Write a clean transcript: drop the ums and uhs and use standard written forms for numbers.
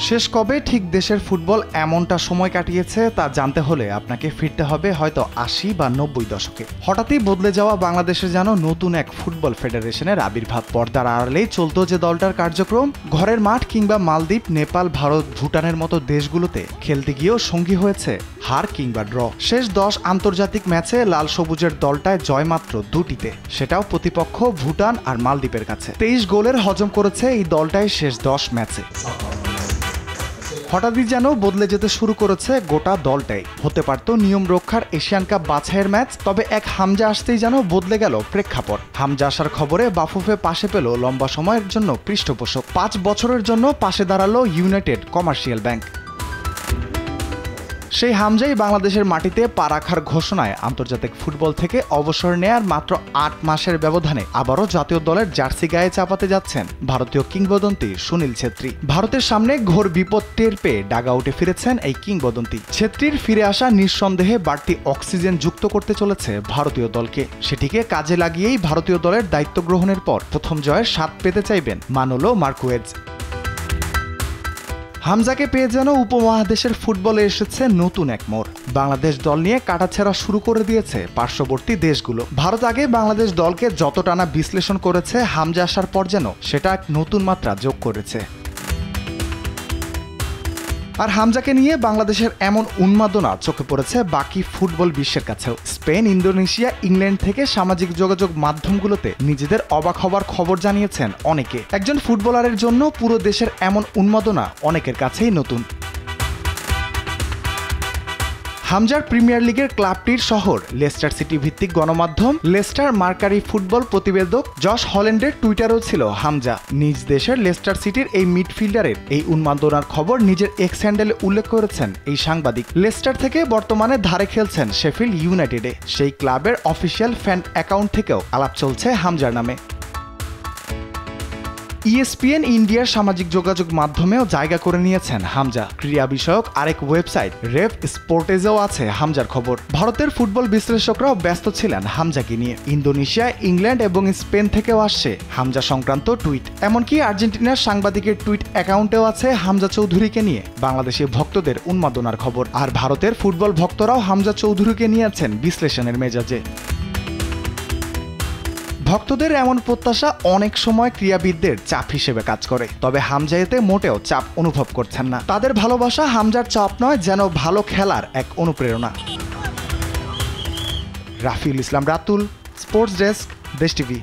শেষ কবে ঠিক দেশের ফুটবল এমনটা সময় কাটিয়েছে তা জানতে হলে আপনাকে ফিরতে হবে হয়তো ৮০ বা ৯০ দশকে। হঠাৎই বদলে যাওয়া বাংলাদেশে যেন নতুন এক ফুটবল ফেডারেশনের আবির্ভাব। পর্দার আড়ালেই চলত যে দলটার কার্যক্রম, ঘরের মাঠ কিংবা মালদ্বীপ, নেপাল, ভারত, ভুটানের মতো দেশগুলোতে খেলতে গিয়েও সঙ্গী হয়েছে হার কিংবা ড্র। শেষ ১০ আন্তর্জাতিক ম্যাচে লাল সবুজের দলটায় জয় মাত্র ২টিতে, সেটাও প্রতিপক্ষ ভুটান আর মালদ্বীপের কাছে। ২৩ গোলের হজম করেছে এই দলটাই শেষ ১০ ম্যাচে। হঠাৎই যেন বদলে যেতে শুরু করেছে গোটা দলটাই। হতে পারত নিয়ম রক্ষার এশিয়ান কাপ বাছাইয়ের ম্যাচ, তবে এক হামজা আসতেই যেন বদলে গেল প্রেক্ষাপট। হামজা আসার খবরে বাফুফে পাশে পেল লম্বা সময়ের জন্য পৃষ্ঠপোষক। ৫ বছরের জন্য পাশে দাঁড়ালো ইউনাইটেড কমার্শিয়াল ব্যাংক। সেই হামজাই বাংলাদেশের মাটিতে পা রাখার ঘোষণায় আন্তর্জাতিক ফুটবল থেকে অবসর নেয়ার মাত্র ৮ মাসের ব্যবধানে আবারও জাতীয় দলের জার্সি গায়ে চাপাতে যাচ্ছেন ভারতীয় কিংবদন্তি সুনীল ছেত্রী। ভারতের সামনে ঘোর বিপদ টের পেয়ে ডাগআউটে ফিরেছেন এই কিংবদন্তি। ছেত্রীর ফিরে আসা নিঃসন্দেহে বাড়তি অক্সিজেন যুক্ত করতে চলেছে ভারতীয় দলকে। সেটিকে কাজে লাগিয়েই ভারতীয় দলের দায়িত্ব গ্রহণের পর প্রথম জয়ের স্বাদ পেতে চাইবেন মানোলো মার্কুয়েজ। হামজাকে পেয়ে যেন উপমহাদেশের ফুটবলে এসেছে নতুন এক মোড়। বাংলাদেশ দল নিয়ে কাটাছেঁড়া শুরু করে দিয়েছে পার্শ্ববর্তী দেশগুলো। ভারত আগে বাংলাদেশ দলকে যত টানা বিশ্লেষণ করেছে, হামজা আসার পর যেন সেটা এক নতুন মাত্রা যোগ করেছে। আর হামজাকে নিয়ে বাংলাদেশের এমন উন্মাদনা চোখে পড়েছে বাকি ফুটবল বিশ্বের কাছেও। স্পেন, ইন্দোনেশিয়া, ইংল্যান্ড থেকে সামাজিক যোগাযোগ মাধ্যমগুলোতে নিজেদের অবাক হবার খবর জানিয়েছেন অনেকে। একজন ফুটবলারের জন্য পুরো দেশের এমন উন্মাদনা অনেকের কাছেই নতুন। হামজার প্রিমিয়ার লিগের ক্লাবটির শহর লেস্টার সিটি ভিত্তিক গণমাধ্যম লেস্টার মার্কারি ফুটবল প্রতিবেদক জশ হল্যান্ডের টুইটারও ছিল হামজা। নিজ দেশের লেস্টার সিটির এই মিডফিল্ডারের এই উন্মাদনার খবর নিজের এক্স হ্যান্ডেলে উল্লেখ করেছেন এই সাংবাদিক। লেস্টার থেকে বর্তমানে ধারে খেলছেন শেফিল্ড ইউনাইটেডে। সেই ক্লাবের অফিসিয়াল ফ্যান অ্যাকাউন্ট থেকেও আলাপ চলছে হামজার নামে। ESPN ইন্ডিয়ার সামাজিক যোগাযোগ মাধ্যমেও জায়গা করে নিয়েছেন হামজা। ক্রীড়া বিষয়ক আরেক ওয়েবসাইট রেফ স্পোর্টেজেও আছে হামজার খবর। ভারতের ফুটবল বিশ্লেষকরাও ব্যস্ত ছিলেন হামজাকে নিয়ে। ইন্দোনেশিয়া, ইংল্যান্ড এবং স্পেন থেকেও আসছে হামজা সংক্রান্ত টুইট। এমনকি আর্জেন্টিনার সাংবাদিকের টুইট অ্যাকাউন্টেও আছে হামজা চৌধুরীকে নিয়ে বাংলাদেশি ভক্তদের উন্মাদনার খবর। আর ভারতের ফুটবল ভক্তরাও হামজা চৌধুরীকে নিয়েছেন বিশ্লেষণের মেজাজে। ভক্তদের এমন প্রত্যাশা অনেক সময় ক্রীড়াবিদদের চাপ হিসেবে কাজ করে, তবে হামজা এতে মোটেও চাপ অনুভব করছেন না। তাদের ভালোবাসা হামজার চাপ নয়, যেন ভালো খেলার এক অনুপ্রেরণা। রাফিউল ইসলাম রাতুল, স্পোর্টস ডেস্ক, দেশ টিভি।